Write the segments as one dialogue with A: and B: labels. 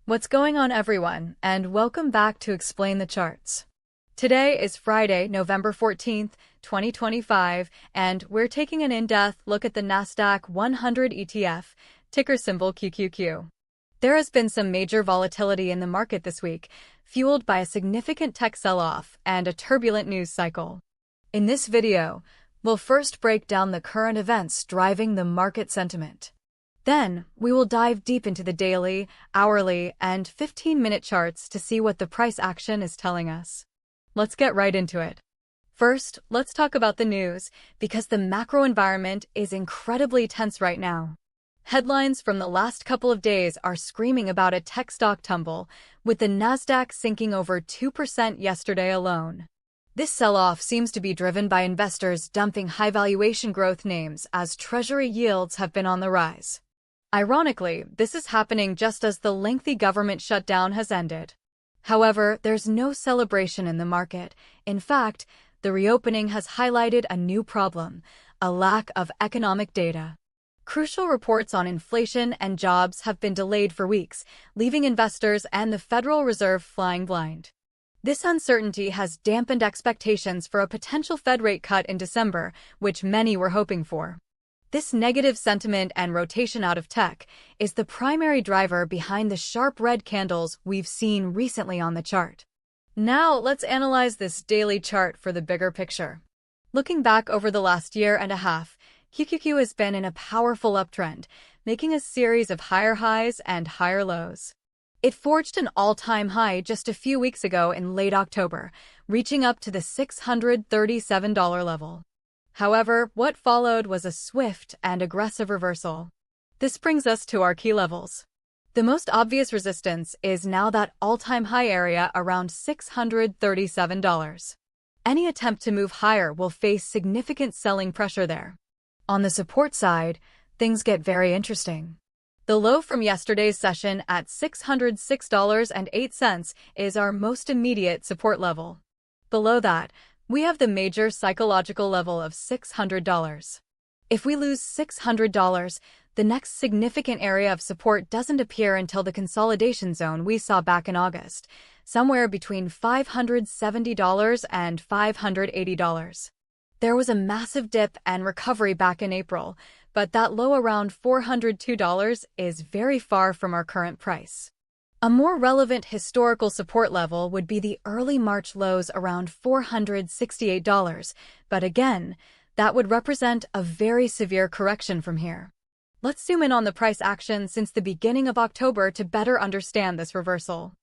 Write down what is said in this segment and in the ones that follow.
A: What's going on, everyone, and welcome back to Explain the Charts. Today is Friday, November 14th, 2025, and we're taking an in-depth look at the Nasdaq 100 ETF, ticker symbol QQQ. There has been some major volatility in the market this week, fueled by a significant tech sell-off and a turbulent news cycle. In this video, we'll first break down the current events driving the market sentiment. Then, we will dive deep into the daily, hourly, and 15-minute charts to see what the price action is telling us. Let's get right into it. First, let's talk about the news, because the macro environment is incredibly tense right now. Headlines from the last couple of days are screaming about a tech stock tumble, with the Nasdaq sinking over 2% yesterday alone. This sell-off seems to be driven by investors dumping high-valuation growth names as Treasury yields have been on the rise. Ironically, this is happening just as the lengthy government shutdown has ended. However, there's no celebration in the market. In fact, the reopening has highlighted a new problem: a lack of economic data. Crucial reports on inflation and jobs have been delayed for weeks, leaving investors and the Federal Reserve flying blind. This uncertainty has dampened expectations for a potential Fed rate cut in December, which many were hoping for. This negative sentiment and rotation out of tech is the primary driver behind the sharp red candles we've seen recently on the chart. Now, let's analyze this daily chart for the bigger picture. Looking back over the last year and a half, QQQ has been in a powerful uptrend, making a series of higher highs and higher lows. It forged an all-time high just a few weeks ago in late October, reaching up to the $637 level. However, what followed was a swift and aggressive reversal. This brings us to our key levels. The most obvious resistance is now that all-time high area around $637. Any attempt to move higher will face significant selling pressure there. On the support side, things get very interesting. The low from yesterday's session at $606.08 is our most immediate support level. Below that, we have the major psychological level of $600. If we lose $600, the next significant area of support doesn't appear until the consolidation zone we saw back in August, somewhere between $570 and $580. There was a massive dip and recovery back in April, but that low around $402 is very far from our current price. A more relevant historical support level would be the early March lows around $468, but again, that would represent a very severe correction from here. Let's zoom in on the price action since the beginning of October to better understand this reversal.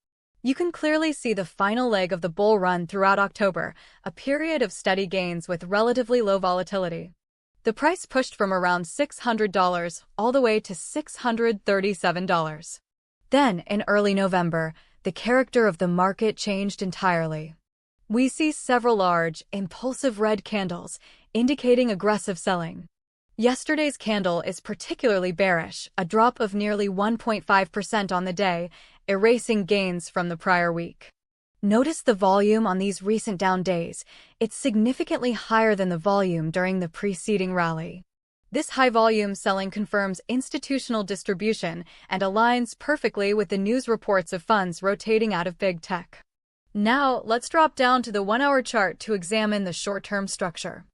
A: You can clearly see the final leg of the bull run throughout October, a period of steady gains with relatively low volatility. The price pushed from around $600 all the way to $637. Then, in early November, the character of the market changed entirely. We see several large, impulsive red candles, indicating aggressive selling. Yesterday's candle is particularly bearish, a drop of nearly 1.5% on the day, erasing gains from the prior week. Notice the volume on these recent down days. It's significantly higher than the volume during the preceding rally. This high-volume selling confirms institutional distribution and aligns perfectly with the news reports of funds rotating out of big tech. Now, let's drop down to the 1-hour chart to examine the short-term structure.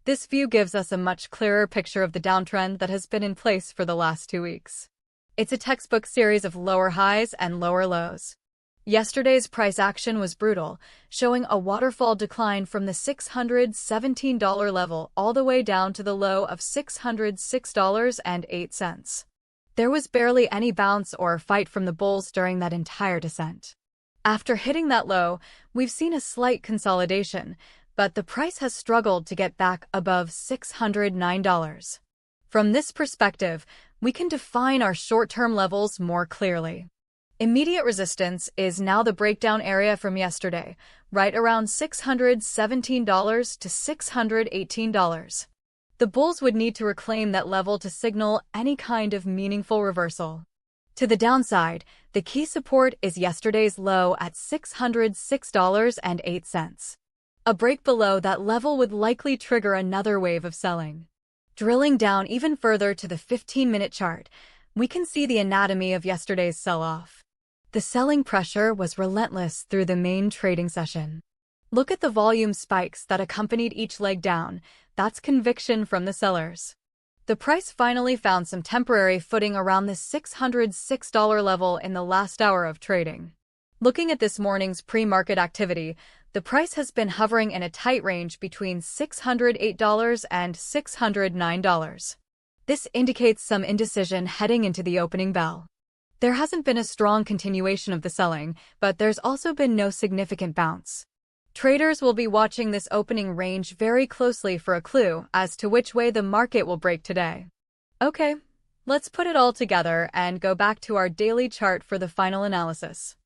A: This view gives us a much clearer picture of the downtrend that has been in place for the last 2 weeks. It's a textbook series of lower highs and lower lows. Yesterday's price action was brutal, showing a waterfall decline from the $617 level all the way down to the low of $606.08. There was barely any bounce or fight from the bulls during that entire descent. After hitting that low, we've seen a slight consolidation, but the price has struggled to get back above $609. From this perspective, we can define our short-term levels more clearly. Immediate resistance is now the breakdown area from yesterday, right around $617 to $618. The bulls would need to reclaim that level to signal any kind of meaningful reversal. To the downside, the key support is yesterday's low at $606.08. A break below that level would likely trigger another wave of selling. Drilling down even further to the 15-minute chart, we can see the anatomy of yesterday's sell-off. The selling pressure was relentless through the main trading session. Look at the volume spikes that accompanied each leg down. That's conviction from the sellers. The price finally found some temporary footing around the $606 level in the last hour of trading. Looking at this morning's pre-market activity, the price has been hovering in a tight range between $608 and $609. This indicates some indecision heading into the opening bell. There hasn't been a strong continuation of the selling, but there's also been no significant bounce. Traders will be watching this opening range very closely for a clue as to which way the market will break today. Okay, let's put it all together and go back to our daily chart for the final analysis.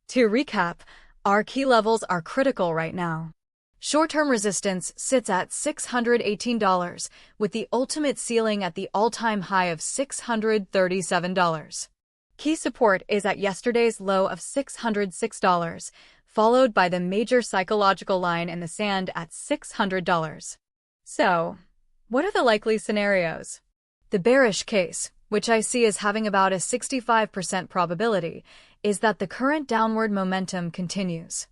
A: To recap, our key levels are critical right now. Short-term resistance sits at $618, with the ultimate ceiling at the all-time high of $637. Key support is at yesterday's low of $606, followed by the major psychological line in the sand at $600. So, what are the likely scenarios? The bearish case, which I see as having about a 65% probability, is that the current downward momentum continues.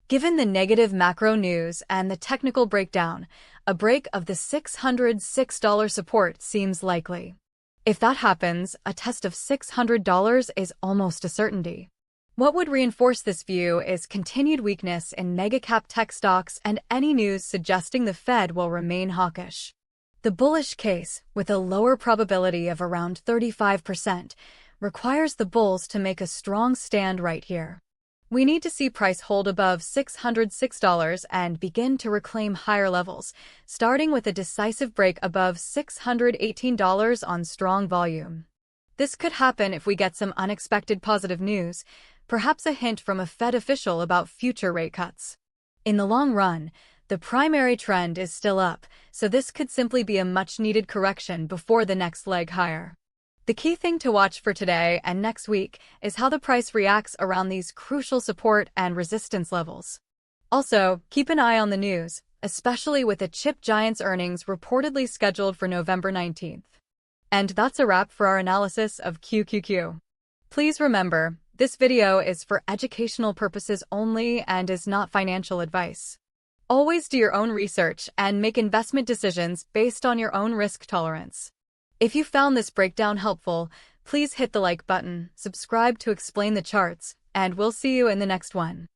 A: Given the negative macro news and the technical breakdown, a break of the $606 support seems likely. If that happens, a test of $600 is almost a certainty. What would reinforce this view is continued weakness in mega-cap tech stocks and any news suggesting the Fed will remain hawkish. The bullish case, with a lower probability of around 35%, requires the bulls to make a strong stand right here. We need to see price hold above $606 and begin to reclaim higher levels, starting with a decisive break above $618 on strong volume. This could happen if we get some unexpected positive news, perhaps a hint from a Fed official about future rate cuts. In the long run, the primary trend is still up, so this could simply be a much-needed correction before the next leg higher. The key thing to watch for today and next week is how the price reacts around these crucial support and resistance levels. Also, keep an eye on the news, especially with the chip giant's earnings reportedly scheduled for November 19th. And that's a wrap for our analysis of QQQ. Please remember, this video is for educational purposes only and is not financial advice. Always do your own research and make investment decisions based on your own risk tolerance. If you found this breakdown helpful, please hit the like button, subscribe to explain the charts, and we'll see you in the next one.